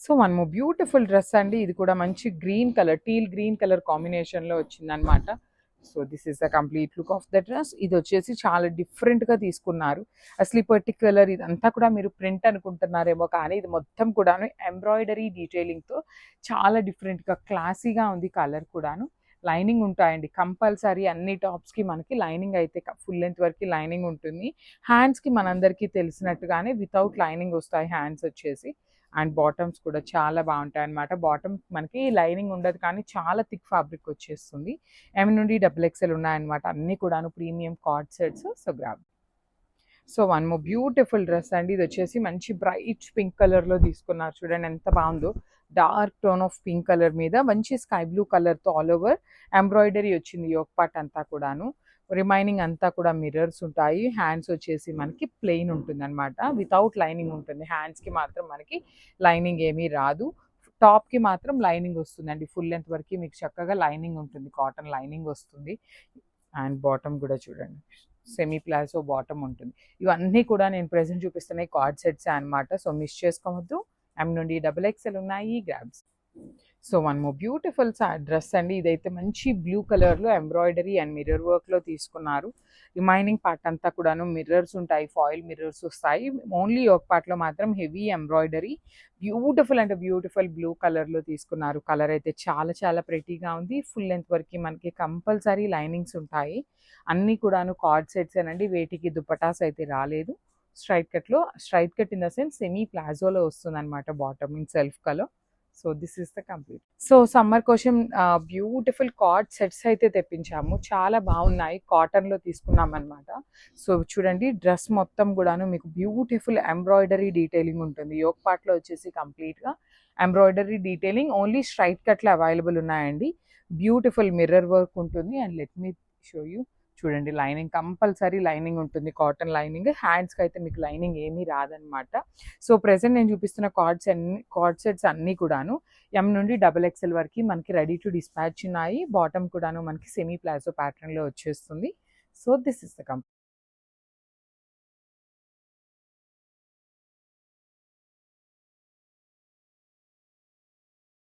So one more beautiful dress అండి. ఇది కూడా మంచి green colour, teal green colour కాంబినేషన్లో వచ్చిందనమాట. So this is the complete look of the dress. ఇది వచ్చేసి చాలా డిఫరెంట్గా తీసుకున్నారు. అసలు ఈ పర్టిక్యులర్ ఇదంతా కూడా మీరు ప్రింట్ అనుకుంటున్నారేమో, కానీ ఇది మొత్తం కూడాను ఎంబ్రాయిడరీ డీటెయిలింగ్తో చాలా డిఫరెంట్గా క్లాసీగా ఉంది. కలర్ కూడాను లైనింగ్ ఉంటాయండి కంపల్సరీ. అన్ని టాప్స్కి మనకి లైనింగ్ అయితే ఫుల్ లెంత్ వరకు లైనింగ్ ఉంటుంది. హ్యాండ్స్కి మనందరికీ తెలిసినట్టుగానే వితౌట్ లైనింగ్ వస్తాయి హ్యాండ్స్ వచ్చేసి. అండ్ బాటమ్స్ కూడా చాలా బాగుంటాయి అన్నమాట. బాటమ్ మనకి లైనింగ్ ఉండదు, కానీ చాలా థిక్ ఫ్యాబ్రిక్ వచ్చేస్తుంది. ఎం నుండి XXL ఉన్నాయన్నమాట. అన్నీ కూడాను premium card sets. So grab. So one more beautiful dress అండి. ఇది వచ్చేసి మంచి బ్రైట్ పింక్ కలర్లో తీసుకున్నారు. చూడండి ఎంత బాగుందో. Dark tone of pink colour మీద మంచి స్కై బ్లూ కలర్తో ఆల్ ఓవర్ ఎంబ్రాయిడరీ వచ్చింది యోక్ పార్ట్ అంతా కూడాను. రిమైనింగ్ అంతా కూడా మిర్రర్స్ ఉంటాయి. హ్యాండ్స్ వచ్చేసి మనకి ప్లెయిన్ ఉంటుంది అనమాట. వితౌట్ లైనింగ్ ఉంటుంది. హ్యాండ్స్కి మాత్రం మనకి లైనింగ్ ఏమీ రాదు. టాప్కి మాత్రం లైనింగ్ వస్తుందండి. ఫుల్ లెంత్ వరకు మీకు చక్కగా లైనింగ్ ఉంటుంది. కాటన్ లైనింగ్ వస్తుంది. అండ్ బాటమ్ కూడా చూడండి, సెమీ ప్లాజో బాటమ్ ఉంటుంది. ఇవన్నీ కూడా నేను ప్రెజెంట్ చూపిస్తున్నాయి కార్డ్ సెట్స్ అనమాట. సో మిస్ చేసుకోవద్దు. ఎం నుండి XXL ఉన్నాయి. Grabs. So one more beautiful dress అండి. ఇదైతే మంచి బ్లూ కలర్లో ఎంబ్రాయిడరీ అండ్ మిర్రర్ వర్క్లో తీసుకున్నారు. రిమైనింగ్ పార్ట్ అంతా కూడాను మిర్రర్స్ ఉంటాయి, ఫాయిల్ మిర్రర్స్ వస్తాయి. ఓన్లీ ఒక పార్ట్లో మాత్రం హెవీ ఎంబ్రాయిడరీ బ్యూటిఫుల్ అంటే బ్యూటిఫుల్ బ్లూ కలర్లో తీసుకున్నారు. కలర్ అయితే చాలా చాలా ప్రెటీగా ఉంది. ఫుల్ లెంత్ వరకు మనకి కంపల్సరీ లైనింగ్స్ ఉంటాయి. అన్నీ కూడాను కార్డ్ సెట్స్ అనండి. వేటికి దుప్పటాస్ అయితే రాలేదు. Straight cut in the sense semi ప్లాజోలో వస్తుంది అనమాట. Bottom in self colour. So this is the complete. So summer కోసం బ్యూటిఫుల్ కార్డ్ సెట్స్ అయితే తెప్పించాము. చాలా బాగున్నాయి. కాటన్లో తీసుకున్నాం అనమాట. సో చూడండి, డ్రెస్ మొత్తం కూడాను మీకు బ్యూటిఫుల్ ఎంబ్రాయిడరీ డీటెయిలింగ్ ఉంటుంది. యోక్ పార్ట్లో వచ్చేసి కంప్లీట్గా ఎంబ్రాయిడరీ డీటెయిలింగ్. ఓన్లీ స్ట్రైట్ కట్లో అవైలబుల్ ఉన్నాయండి. బ్యూటిఫుల్ మిర్రర్ వర్క్ ఉంటుంది. And let me show you. చూడండి, లైనింగ్ కంపల్సరీ లైనింగ్ ఉంటుంది. Cotton lining. హ్యాండ్స్కి అయితే మీకు లైనింగ్ ఏమీ రాదనమాట. సో ప్రెసెంట్ నేను చూపిస్తున్న కార్డ్ సెట్స్ అన్నీ కూడాను ఎం నుండి XXL వరకు మనకి రెడీ టు డిస్పాచ్ ఉన్నాయి. బాటమ్ కూడాను మనకి సెమీ ప్లాజో ప్యాటర్న్లో వచ్చేస్తుంది. So this is the complete.